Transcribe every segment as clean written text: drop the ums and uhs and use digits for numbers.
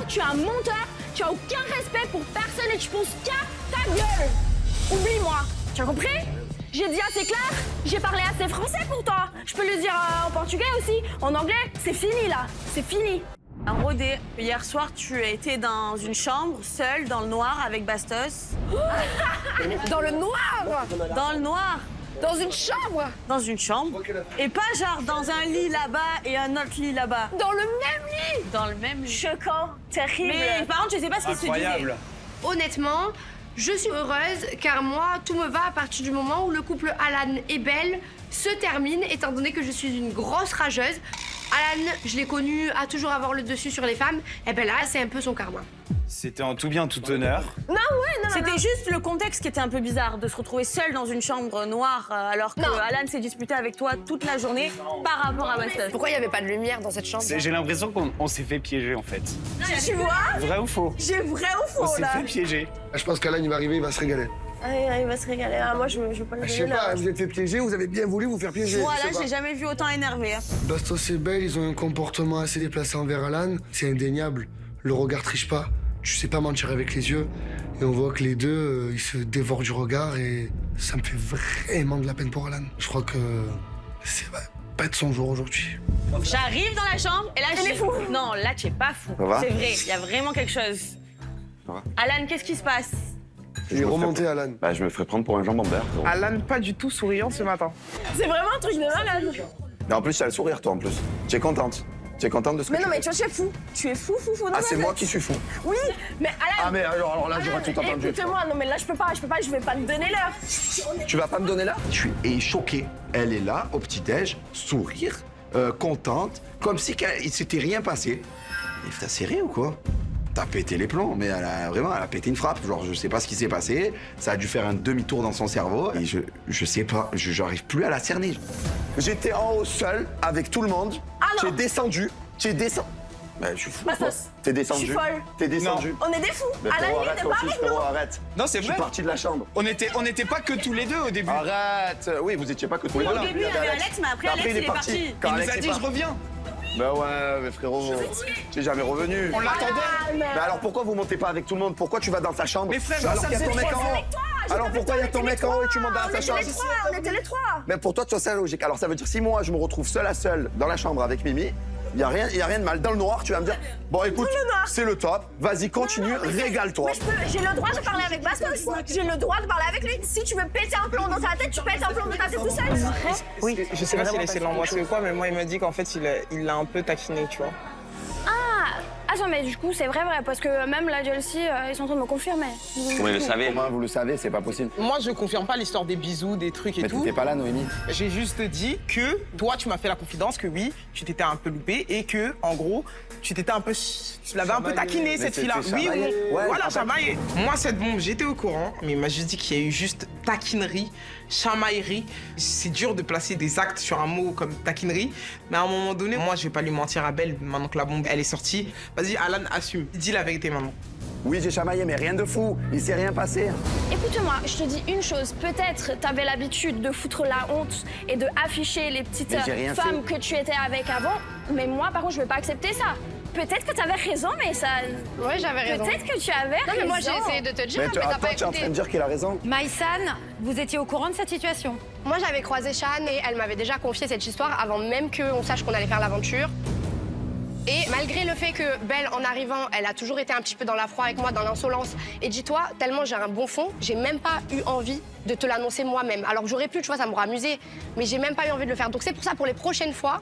tu es un menteur, tu as aucun respect pour personne et tu penses qu'à ta gueule. Oublie-moi, tu as compris? J'ai dit assez clair, j'ai parlé assez français pour toi. Je peux le dire en portugais aussi, en anglais, c'est fini là, c'est fini. Rodé, hier soir, tu as été dans une chambre, seule, dans le noir, avec Bastos. Dans le noir. Dans le noir, Dans une chambre. dans une chambre. Et pas genre dans un lit là-bas et un autre lit là-bas. Dans le même lit. Dans le même lit. Choquant, terrible. Mais par contre, je sais pas ce qu'il se disait. Incroyable. Honnêtement, je suis heureuse car moi, tout me va à partir du moment où le couple Alan et Belle se termine, étant donné que je suis une grosse rageuse. Alan, je l'ai connu à toujours avoir le dessus sur les femmes. Et ben là, c'est un peu son karma. C'était en tout bien, tout honneur. C'était juste le contexte qui était un peu bizarre, de se retrouver seule dans une chambre noire alors que Alan s'est disputé avec toi toute la journée par rapport à Bastos. Pourquoi il n'y avait pas de lumière dans cette chambre? J'ai l'impression qu'on s'est fait piéger en fait. Tu vois? Vrai ou faux? J'ai vrai ou On faux s'est là? fait piéger. Je pense qu'Alan, il va arriver, il va se régaler. Il va se régaler. Ah, moi, je veux pas le Je sais pas, vous êtes fait piéger, vous avez bien voulu vous faire piéger. Moi, je sais Alan, pas. j'ai jamais vu autant énervé. Hein. Bastos et Belle, ils ont un comportement assez déplacé envers Alan. C'est indéniable. Le regard triche pas. Tu sais pas mentir avec les yeux. Et on voit que les deux, ils se dévorent du regard et ça me fait vraiment de la peine pour Alan. Je crois que c'est pas de son jour aujourd'hui. J'arrive dans la chambre et là, Elle est fou. Non, là, tu es pas fou. Ça va? C'est vrai, il y a vraiment quelque chose. Ça va? Alan, qu'est-ce qui se passe? Il est remonté, Alan. Bah, je me ferais prendre pour un jambon vert. Alan, pas du tout souriant ce matin. C'est vraiment un truc de malade. Mais en plus, tu as le sourire, toi, en plus. Tu es contente. Tu es contente de ce que Mais non, tu mais fais. tu es fou. Tu es fou dans Ah, ta c'est tête. moi qui suis fou. Oui, mais Alan. Ah, mais alors là, j'aurais tout entendu. Écoute-moi, non, mais là, je peux pas, je vais pas te donner l'heure. Tu vas pas me donner là? Je suis choqué. Elle est là, au petit-déj, sourire, contente, comme si il s'était rien passé. Mais t'as serré ou quoi? T'as pété les plombs, mais elle a pété une frappe. Genre, je sais pas ce qui s'est passé. Ça a dû faire un demi-tour dans son cerveau. Et je sais pas, j'arrive plus à la cerner. J'étais en haut seul, avec tout le monde. Ah non. Tu es descendu. Bah, je suis fou. Bastos, quoi. T'es descendu. je suis folle. T'es descendu. On est des fous. Mais À la frérot, limite, arrête, t'es toi pas aussi, avec frérot, nous. arrête. Non, c'est Je suis vrai. parti de la chambre. On n'était pas que tous les deux au début. Arrête. Oui, vous étiez pas que tous les deux. Au début, il y avait Alex, mais après, Alex, il est parti. Quand Il Alex nous a est dit, je parti. reviens. Bah ouais, mais frérot, tu es jamais revenu. On l'attendait. Mais alors pourquoi vous montez pas avec tout le monde? Pourquoi tu vas dans sa chambre? Mais frère, alors ça qu'il y a faisait ton mec trois en haut. Alors pourquoi il y a ton mec en haut et tu montes dans sa chambre? On était les trois. Mais pour toi, tu vois, c'est logique. Alors ça veut dire si moi je me retrouve seul à seul dans la chambre avec Mimi, il y a rien de mal. Dans le noir, tu vas me dire bon écoute, c'est le top. Vas-y, continue, régale-toi. J'ai le droit de parler avec Bastos. J'ai le droit de parler avec lui. Si tu veux péter un plomb dans ta tête, tu pètes un plomb dans ta tête tout seul. Oui. Je sais pas s'il a essayé de l'embrasser ou quoi, mais moi, il m'a dit qu'en fait, il l'a un peu taquiné, tu vois. Ah non, mais du coup, c'est vrai, parce que même la Chelsea, ils sont en train de me confirmer. Comment vous le savez, c'est pas possible. Moi, je confirme pas l'histoire des bisous, des trucs et Mais tout. t'étais pas là, Noémie. J'ai juste dit que toi, tu m'as fait la confidence que oui, tu t'étais un peu loupé et que, en gros, tu l'avais un peu taquiné, cette fille-là. c'était Oui, chamaillé. Ouais, voilà, en fait. chamaillé. Moi, cette bombe, j'étais au courant, mais il m'a juste dit qu'il y a eu juste taquinerie, chamaillerie. C'est dur de placer des actes sur un mot comme taquinerie, mais à un moment donné, moi, je vais pas lui mentir à Belle, maintenant que la bombe, elle est sortie. Vas-y, Alan, assume. Dis la vérité maintenant. Oui, j'ai chamaillé, mais rien de fou. Il s'est rien passé. Écoute-moi, je te dis une chose. Peut-être t'avais l'habitude de foutre la honte et de afficher les petites Mais j'ai rien femmes que tu étais avec avant. Mais moi, par contre, je vais pas accepter ça. Peut-être que t'avais raison, mais ça... Ouais, j'avais raison. Peut-être que tu avais raison. Non, mais moi, j'ai essayé de te dire, mais t'as attends, pas tu es en train écouté. de dire qu'il a raison. Maïsan, vous étiez au courant de cette situation? Moi, j'avais croisé Shan et elle m'avait déjà confié cette histoire avant même qu'on sache qu'on allait faire l'aventure. Et malgré le fait que Belle, en arrivant, elle a toujours été un petit peu dans la froid avec moi, dans l'insolence. Et dis-toi, tellement j'ai un bon fond, j'ai même pas eu envie de te l'annoncer moi-même. Alors que j'aurais pu, tu vois, ça m'aurait amusé, mais j'ai même pas eu envie de le faire. Donc c'est pour ça, pour les prochaines fois,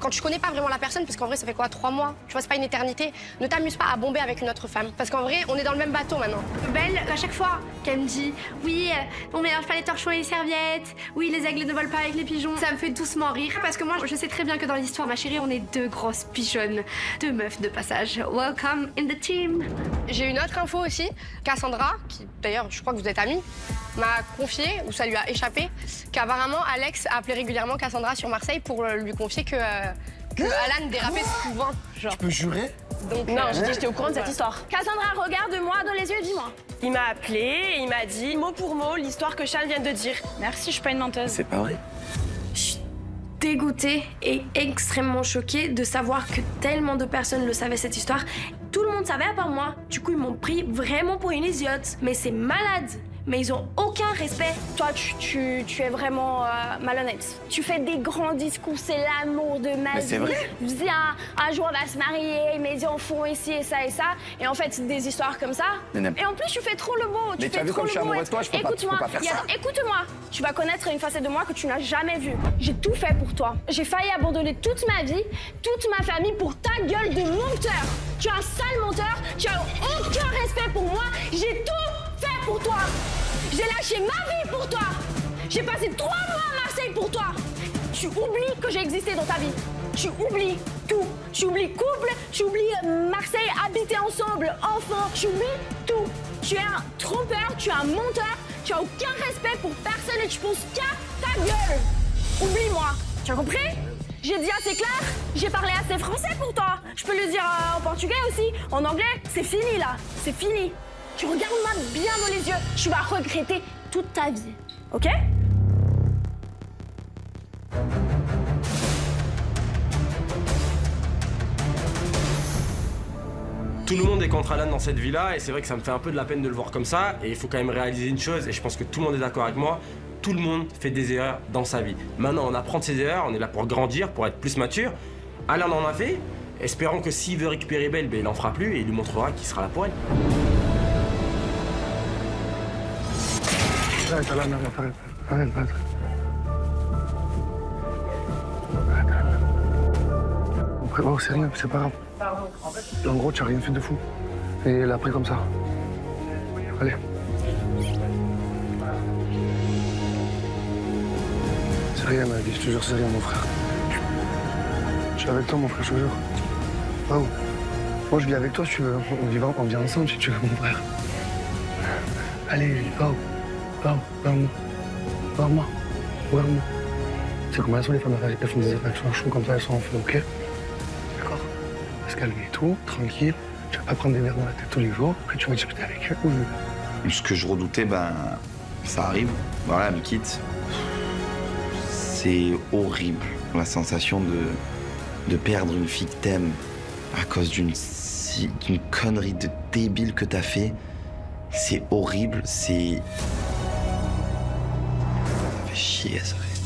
quand tu connais pas vraiment la personne, parce qu'en vrai, ça fait quoi, 3 mois? Tu vois, c'est pas une éternité. Ne t'amuse pas à bomber avec une autre femme. Parce qu'en vrai, on est dans le même bateau maintenant. Belle, à chaque fois qu'elle me dit oui, on mélange pas les torchons et les serviettes, oui, les aigles ne volent pas avec les pigeons, ça me fait doucement rire. Parce que moi, je sais très bien que dans l'histoire, ma chérie, on est 2 grosses pigeonnes, 2 meufs de passage. Welcome in the team. J'ai une autre info aussi. Cassandra, qui d'ailleurs, je crois que vous êtes amis, m'a confié, ou ça lui a échappé, qu'apparemment Alex appelait régulièrement Cassandra sur Marseille pour lui confier que Alan dérapait souvent. Genre. Tu peux jurer? Donc, Non, j'ai dit j'étais au courant de cette histoire. Cassandra, regarde-moi dans les yeux et dis-moi. Il m'a appelé et il m'a dit mot pour mot l'histoire que Charles vient de dire. Merci, je suis pas une menteuse. C'est pas vrai. je suis dégoûtée et extrêmement choquée de savoir que tellement de personnes le savaient cette histoire Tout le monde savait à part moi. Du coup, ils m'ont pris vraiment pour une idiote. Mais c'est malade. Mais ils ont aucun respect. Toi, tu es vraiment malhonnête. Tu fais des grands discours, c'est l'amour de ma vie. Mais c'est vrai. Viens, un jour on va se marier, mes enfants ici et ça et ça. Et en fait, c'est des histoires comme ça. Et en plus, tu fais trop le beau. Mais tu as vu comme je suis amoureux de toi, je peux pas faire ça. Écoute-moi, tu vas connaître une facette de moi que tu n'as jamais vue. J'ai tout fait pour toi. J'ai failli abandonner toute ma vie, toute ma famille pour ta gueule de menteur. Tu es un sale menteur, tu as aucun respect pour moi. J'ai tout fait pour toi. J'ai lâché ma vie pour toi. J'ai passé 3 mois à Marseille pour toi. Tu oublies que j'ai existé dans ta vie. Tu oublies tout. Tu oublies couple, tu oublies Marseille, habiter ensemble, enfants. Tu oublies tout. Tu es un trompeur, tu es un menteur. Tu as aucun respect pour personne et tu penses qu'à ta gueule. Oublie-moi. Tu as compris? J'ai dit assez clair, j'ai parlé assez français pour toi. Je peux le dire en portugais aussi, en anglais. C'est fini là, c'est fini. Tu regardes-moi bien dans les yeux, tu vas regretter toute ta vie, ok? Tout le monde est contre Alan dans cette vie-là et c'est vrai que ça me fait un peu de la peine de le voir comme ça. Et il faut quand même réaliser une chose, et je pense que tout le monde est d'accord avec moi, tout le monde fait des erreurs dans sa vie. Maintenant, on apprend de ses erreurs, on est là pour grandir, pour être plus mature. Alan en a fait, espérons que s'il veut récupérer Belle, il en fera plus et il lui montrera qu'il sera là pour elle. Arrête, Alan, arrête. Oh, c'est rien, c'est pas grave. En gros, tu as rien fait de fou. Et elle a pris comme ça. Allez. C'est rien, ma vie, je te jure, c'est rien, mon frère. Je suis avec toi, mon frère, je te jure. Oh. Moi, je vis avec toi, si tu veux. On vit ensemble, si tu veux, mon frère. Allez, regarde-moi. C'est comment elles sont les femmes, elles font des réactions chaudes comme ça, elles sont en feu, ok? D'accord? On va se calmer et tout, tranquille. Tu vas pas prendre des verres dans la tête tous les jours, après tu vas discuter avec eux. Ce que je redoutais, ça arrive. Voilà, elle me quitte. C'est horrible, la sensation de perdre une fille que t'aimes à cause d'une connerie de débile que t'as fait. C'est horrible, c'est... Ça fait chier, ça fait...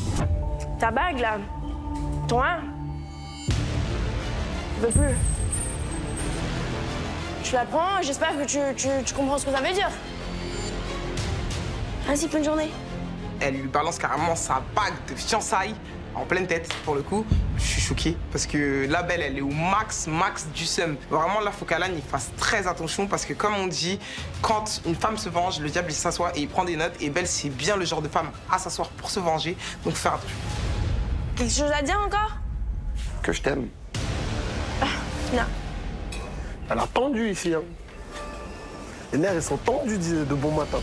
Ta bague là, toi, je veux plus. Tu la prends, j'espère que tu comprends ce que ça veut dire. Vas-y, bonne journée. Elle lui balance carrément sa bague de fiançailles en pleine tête, pour le coup. Je suis choqué parce que la Belle, elle est au max du seum. Vraiment, là, faut qu'Alan il fasse très attention parce que, comme on dit, quand une femme se venge, le diable il s'assoit et il prend des notes. Et Belle, c'est bien le genre de femme à s'asseoir pour se venger. Donc, faire attention. Quelque chose à dire encore? Que je t'aime. Non. Elle a tendu ici, hein. Les nerfs, ils sont tendus de bon matin.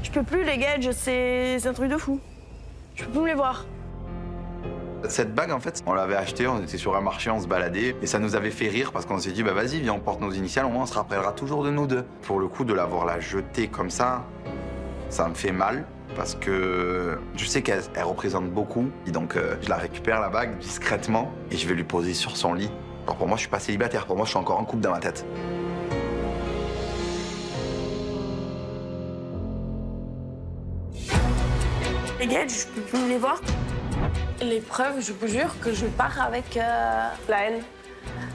Je peux plus, les gadgets, c'est un truc de fou. Je peux plus me les voir. Cette bague, en fait, on l'avait achetée, on était sur un marché, on se baladait, et ça nous avait fait rire parce qu'on s'est dit, bah vas-y, viens, on porte nos initiales, au moins on se rappellera toujours de nous deux. Pour le coup, de la jetée comme ça me fait mal parce que je sais qu'elle représente beaucoup, et donc je la récupère, la bague, discrètement, et je vais lui poser sur son lit. Alors pour moi, je suis pas célibataire, pour moi, je suis encore en couple dans ma tête. Les gadgets, je peux plus me les voir. Les preuves, je vous jure que je pars avec la haine.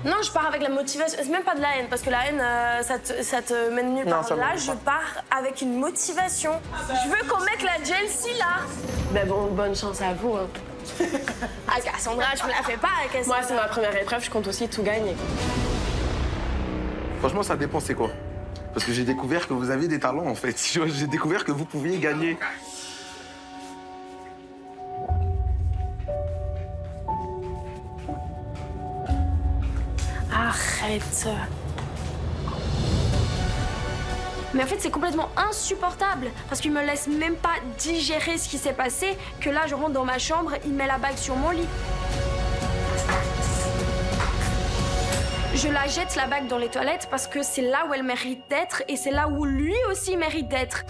Non, je pars avec la motivation. C'est même pas de la haine, parce que la haine, ça te mène nulle part. Là, je pars avec une motivation. Je veux qu'on mette la jealousy là. Ben bon, bonne chance à vous. Hein. Ah, Cassandra, tu me la fais pas, Cassandra. Moi, c'est ma première épreuve, je compte aussi tout gagner. Franchement, ça dépend, c'est quoi? Parce que j'ai découvert que vous aviez des talents, en fait. J'ai découvert que vous pouviez gagner. Arrête. Mais en fait, c'est complètement insupportable parce qu'il me laisse même pas digérer ce qui s'est passé, que là, je rentre dans ma chambre, il met la bague sur mon lit. Je la jette, la bague, dans les toilettes parce que c'est là où elle mérite d'être et c'est là où lui aussi mérite d'être.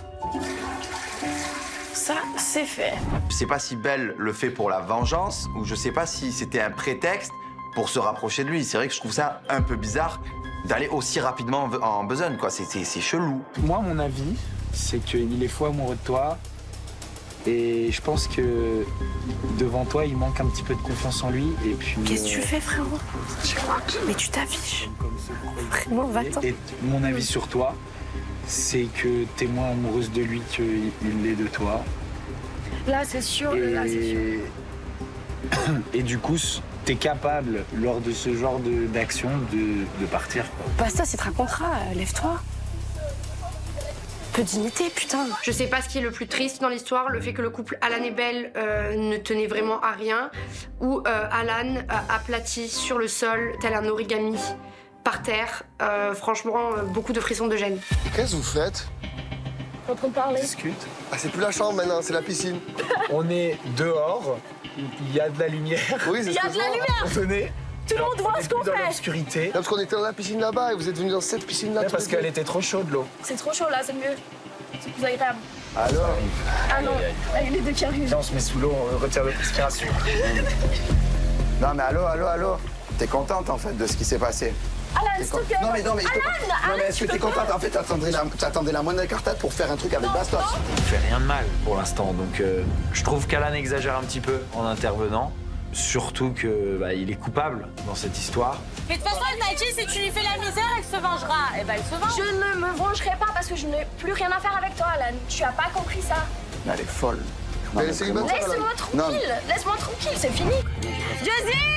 Ça, c'est fait. Je sais pas si Belle le fait pour la vengeance ou je sais pas si c'était un prétexte pour se rapprocher de lui. C'est vrai que je trouve ça un peu bizarre. d'aller aussi rapidement en besogne, quoi. C'est chelou. Moi, mon avis, c'est qu'il est fou amoureux de toi. Et je pense que devant toi, il manque un petit peu de confiance en lui. Et puis. Qu'est-ce que tu fais, frérot? Mais tu t'affiches. Vraiment, va-t'en. Et mon avis sur toi, c'est que t'es moins amoureuse de lui qu'il l'est de toi. Là, c'est sûr. Là, c'est sûr. Et du coup, t'es capable, lors de ce genre d'action, de partir. Basta, c'est un contrat. Lève-toi. Peu de dignité, putain. Je sais pas ce qui est le plus triste dans l'histoire, le fait que le couple Alan et Belle ne tenait vraiment à rien, ou Alan aplati sur le sol, tel un origami, par terre. Franchement, beaucoup de frissons de gêne. Qu'est-ce que vous faites? En train de parler. Discute. Ah, c'est plus la chambre maintenant, c'est la piscine. On est dehors, il y a de la lumière. Oui, c'est Il y a de la lumière. Tenez. Tout le monde voit ce qu'on dans fait. l'obscurité. Non, parce qu'on était dans la piscine là-bas et vous êtes venus dans cette piscine-là. Ouais, tous parce les deux. qu'elle était trop chaude, l'eau. C'est trop chaud là, c'est mieux. C'est plus agréable. Alors? Ah non, là, il y a les deux qui arrivent. Viens, on se met sous l'eau, on retire notre respiration. Non, mais allô? T'es contente, en fait, de ce qui s'est passé? Alan, s'il te plaît. Non, mais Alan, est-ce que t'es contente? En fait, t'attendais la moindre cartade pour faire un truc avec Bastos. Il fait rien de mal pour l'instant, donc je trouve qu'Alan exagère un petit peu en intervenant. Surtout que il est coupable dans cette histoire. Mais de toute façon, elle t'a dit, si tu lui fais la misère, elle se vengera. Eh ben, elle se venge. Je ne me vengerai pas parce que je n'ai plus rien à faire avec toi, Alan. Tu as pas compris ça. Elle est folle. Mais elle est célibataire, Alan. Laisse-moi tranquille. Laisse-moi tranquille, c'est fini. Josie!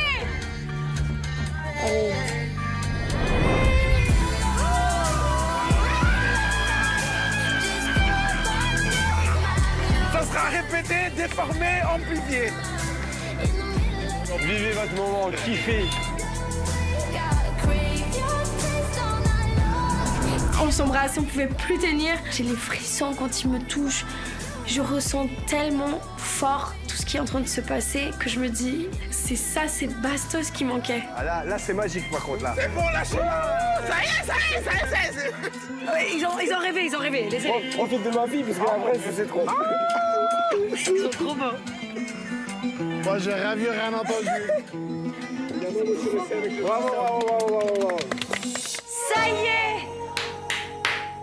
Ça sera répété, déformé, amplifié. Vivez votre moment, kiffez. On s'embrasse, on pouvait plus tenir. J'ai les frissons quand il me touche. Je ressens tellement fort tout ce qui est en train de se passer que je me dis, c'est ça, c'est Bastos qui manquait. Ah là c'est magique par contre là. C'est bon, lâchez-la. Ça y est. Ouais, ils ont rêvé, les élèves. Profite de ma vie parce qu'après c'est trop. Ils sont trop beaux. Moi, j'ai rien vu, rien entendu. Bravo. Ça y est!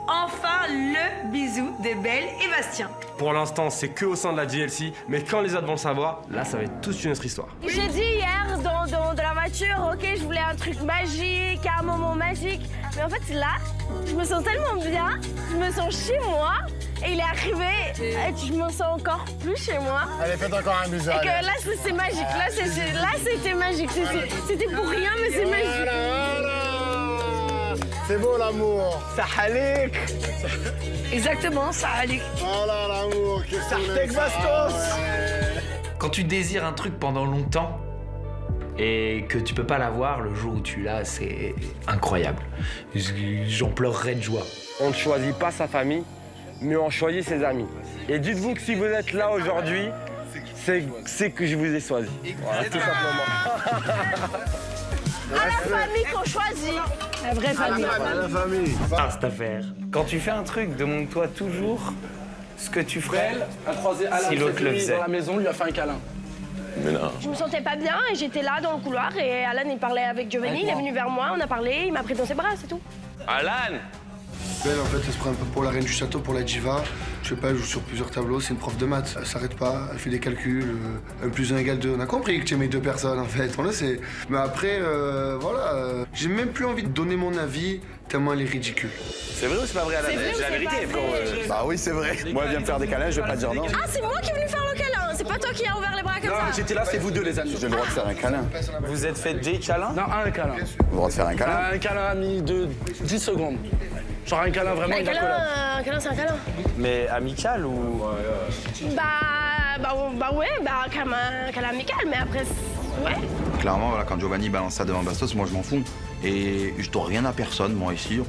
Enfin, le bisou de Belle et Bastien. Pour l'instant, c'est que au sein de la DLC, mais quand les autres vont le savoir, là, ça va être toute une autre histoire. J'ai dit hier dans la voiture, ok, je voulais un truc magique, un moment magique. Mais en fait, là, je me sens tellement bien, je me sens chez moi. Et il est arrivé, et je me sens encore plus chez moi. Allez, faites encore un bisou. Et que là, c'est magique. Là, c'était magique. C'était pour rien, mais c'est magique. C'est beau l'amour. Ça halik. Exactement, ça allait. Oh là l'amour, qu'est-ce que Avec Bastos. Quand tu désires un truc pendant longtemps et que tu peux pas l'avoir, le jour où tu l'as, c'est incroyable. J'en pleurerais de joie. On ne choisit pas sa famille, mais on choisit ses amis. Et dites-vous que si vous êtes là aujourd'hui, c'est que je vous ai choisi. Voilà, tout simplement. À la famille qu'on choisit. La vraie famille. la famille. Ah, cette affaire. Quand tu fais un truc, demande-toi toujours ce que tu ferais si l'autre le faisait. dans la maison, lui a fait un câlin. Je me sentais pas bien et j'étais là dans le couloir et Alan il parlait avec Giovanni, il est venu vers moi, on a parlé, il m'a pris dans ses bras, c'est tout. Alan! Belle, en fait, elle se prend un peu pour la reine du château, pour la diva. Je sais pas, elle joue sur plusieurs tableaux, c'est une prof de maths. Elle s'arrête pas, elle fait des calculs. 1 + 1 = 2. On a compris que tu aimais 2 personnes, en fait. On le sait. Mais après, voilà, j'ai même plus envie de donner mon avis, tellement elle est ridicule. C'est vrai ou c'est pas vrai, Alan? C'est la vérité, frérot. Bah oui, c'est vrai. Moi, elle vient me faire des câlins, je vais pas dire non. Ah, c'est moi qui est venu faire le câlin, c'est pas toi qui as ouvert les bras comme ça. J'étais là, c'est vous deux les amis. J'ai le droit de faire un câlin. Vous êtes fait des câlins? Non, un câlin. J'ai le droit de faire un câlin. Un câlin ami de 10 secondes. Genre un câlin vraiment Un une accolade. câlin, c'est un câlin. Mais amical ou? Câlin amical, mais après, ouais. Clairement, voilà, quand Giovanni balance ça devant Bastos, moi je m'en fous. Et je dois rien à personne, moi ici.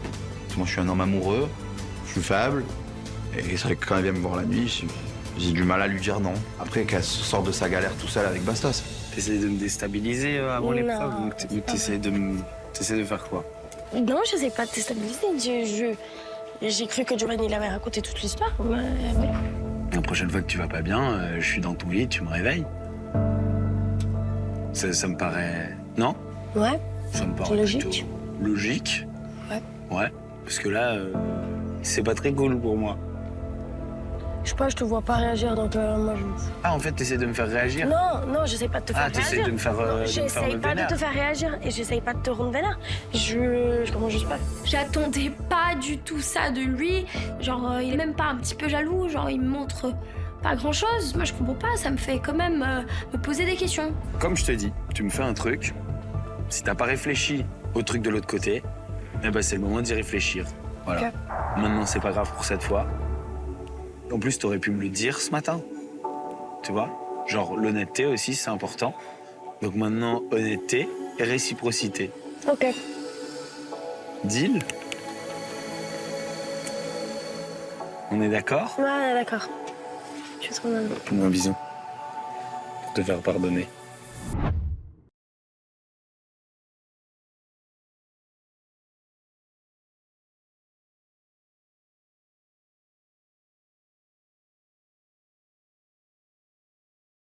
Moi je suis un homme amoureux, je suis faible. Et c'est vrai que quand elle vient me voir la nuit, j'ai du mal à lui dire non. Après qu'elle sorte de sa galère tout seule avec Bastos. T'essayes de me déstabiliser avant l'épreuve ou t'essayes de faire quoi? Non, je sais pas te déstabiliser. J'ai cru que Giovanni il avait raconté toute l'histoire. Ouais. La prochaine fois que tu vas pas bien, je suis dans ton lit, tu me réveilles. Ça me paraît... Non? Ouais. Ça me paraît Logique. plutôt logique. Ouais, parce que là, c'est pas très cool pour moi. Je sais pas, je te vois pas réagir, donc moi je... Ah, en fait, t'essaies de me faire réagir? Non, j'essaye pas de te faire réagir. Ah, t'essayes de me faire J'essaye pas de te faire réagir et j'essaye pas de te rendre vénère. Je comprends juste pas. J'attendais pas du tout ça de lui. Genre, il est même pas un petit peu jaloux. Genre, il me montre pas grand chose. Moi, je comprends pas. Ça me fait quand même me poser des questions. Comme je te dis, tu me fais un truc. Si t'as pas réfléchi au truc de l'autre côté, eh ben, c'est le moment d'y réfléchir. Voilà. Ok. Maintenant, c'est pas grave pour cette fois. En plus, t'aurais pu me le dire ce matin. Tu vois? Genre, l'honnêteté aussi, c'est important. Donc maintenant, honnêteté et réciprocité. Ok. Deal? On est d'accord? Ouais, d'accord. Je suis trop mal. Fais-moi un bisou. Pour te faire pardonner.